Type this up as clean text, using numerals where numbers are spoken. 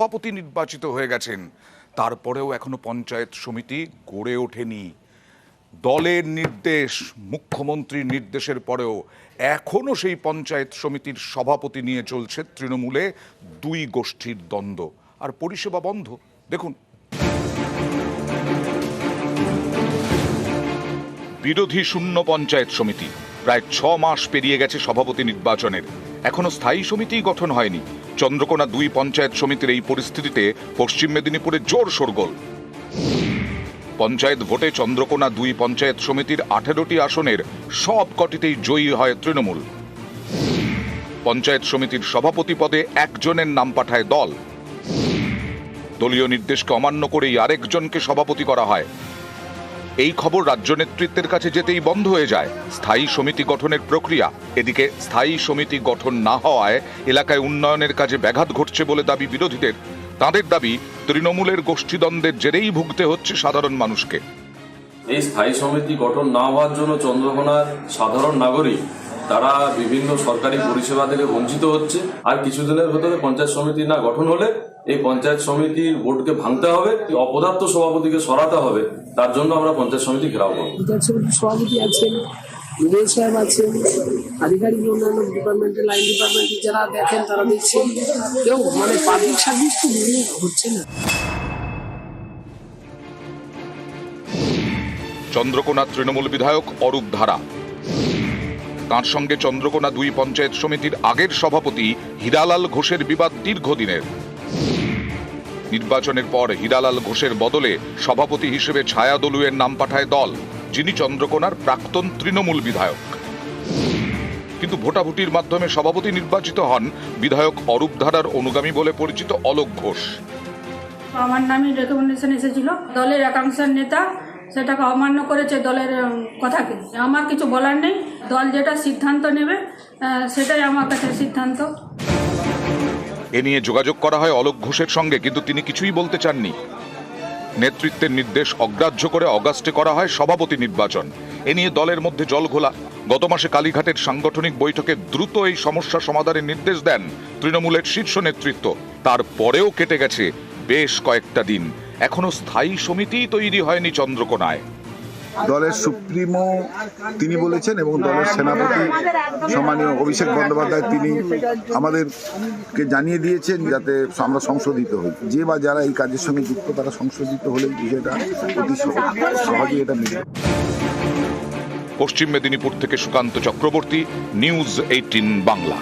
সভাপতি নির্বাচিত হয়ে গেছেন, তারপরেও এখনো পঞ্চায়েত সমিতি গড়ে ওঠেনি। দলের নির্দেশ, মুখ্যমন্ত্রীর নির্দেশের পরেও এখনো সেই পঞ্চায়েত সমিতির সভাপতি নিয়ে চলছে তৃণমূলে দুই গোষ্ঠীর দ্বন্দ্ব, আর পরিষেবা বন্ধ। দেখুন, বিরোধী শূন্য পঞ্চায়েত সমিতি, প্রায় 6 মাস পেরিয়ে গেছে সভাপতি নির্বাচনের, এখনো স্থায়ী সমিতি গঠন হয়নি। চন্দ্রকোনা 2 পঞ্চায়েত সমিতির এই পরিস্থিতিতে পশ্চিম মেদিনীপুরে জোর শোরগোল। পঞ্চায়েত ভোটে চন্দ্রকোনা 2 পঞ্চায়েত সমিতির 18টি আসনের সব কটিতেই জয়ী হয় তৃণমূল। পঞ্চায়েত সমিতির সভাপতি পদে একজনের নাম পাঠায় দল। দলীয় নির্দেশকে অমান্য করেই আরেকজনকে সভাপতি করা হয়। এই খবর রাজ্য নেতৃত্বের কাছে যেতেই বন্ধ হয়ে যায় স্থায়ী সমিতি গঠনের প্রক্রিয়া। এদিকে স্থায়ী সমিতি গঠন না হওয়ায় এলাকায় উন্নয়নের কাজে ব্যাঘাত ঘটছে বলে দাবি বিরোধীদের। তাদের দাবি, তৃণমূলের গোষ্ঠীদ্বন্দ্বের জেরেই ভুগতে হচ্ছে সাধারণ মানুষকে। এই স্থায়ী সমিতি গঠন না হওয়ার জন্য চন্দ্রকোনার সাধারণ নাগরিক তারা বিভিন্ন সরকারি পরিষেবা থেকে বঞ্চিত হচ্ছে। আর কিছুদিনের ভেতরে পঞ্চায়েত সমিতি না গঠন হলে এই পঞ্চায়েত সমিতির বোর্ডকে ভাঙতে হবে, অপদার্থ সভাপতিকে সরাতে হবে। তার জন্য আমরা পঞ্চায়েত সমিতি ঘেরাও করব। পঞ্চায়েত সমিতির সভাপতি আছেন, বিজয় সাহেব আছেন, আধিকারিক অন্যান্য ডিপার্টমেন্টে, লাইন ডিপার্টমেন্টে যারা দেখেন তারা দেখছেন, কেউ পাবলিক সার্ভিস তো হচ্ছে না। চন্দ্রকোনা তৃণমূল বিধায়ক অরূপ ধারা, তাঁর সঙ্গে চন্দ্রকোনা 2 পঞ্চায়েত সমিতির আগের সভাপতি হীরালাল ঘোষের বিবাদ দীর্ঘদিনের। নির্বাচনের পর হীরালাল ঘোষের বদলে সভাপতি হিসেবে ছায়া দলুয়ের নাম পাঠায় দল, যিনি চন্দ্রকোনার প্রাক্তন তৃণমূল বিধায়ক। কিন্তু ভোটাভুটির মাধ্যমে সভাপতি নির্বাচিত হন বিধায়ক অরূপ ধারার অনুগামী বলে পরিচিত অলোক ঘোষ। আমার নামে রেকমেন্ডেশন এসেছিল, দলের একাংশের নেতা সেটাকে অমান্য করেছে দলের কথাকে। আমার কিছু বলার নেই, দল যেটা সিদ্ধান্ত নেবে সেটাই আমার কাছে সিদ্ধান্ত। এ নিয়ে যোগাযোগ করা হয় অলোক ঘোষের সঙ্গে, কিন্তু তিনি কিছুই বলতে চাননি। নেতৃত্বের নির্দেশ অগ্রাহ্য করে অগাস্টে করা হয় সভাপতি নির্বাচন। এ নিয়ে দলের মধ্যে জলঘোলা। গত মাসে কালীঘাটের সাংগঠনিক বৈঠকে দ্রুত এই সমস্যা সমাধানের নির্দেশ দেন তৃণমূলের শীর্ষ নেতৃত্ব। তারপরেও কেটে গেছে বেশ কয়েকটা দিন, এখনো স্থায়ী সমিতি তৈরি হয়নি চন্দ্রকোনায়। দলের সুপ্রিমো তিনি বলেছেন এবং দলের সেনাপতি সম্মানীয় অভিষেক বন্দ্যোপাধ্যায় তিনি আমাদেরকে জানিয়ে দিয়েছেন যাতে আমরা সংশোধিত হই। যে বা যারা এই কাজের সঙ্গে যুক্ত তারা সংশোধিত হলে বিষয়টা অতি সহজেই এটা মিলবে। পশ্চিম মেদিনীপুর থেকে সুকান্ত চক্রবর্তী, নিউজ 18 বাংলা।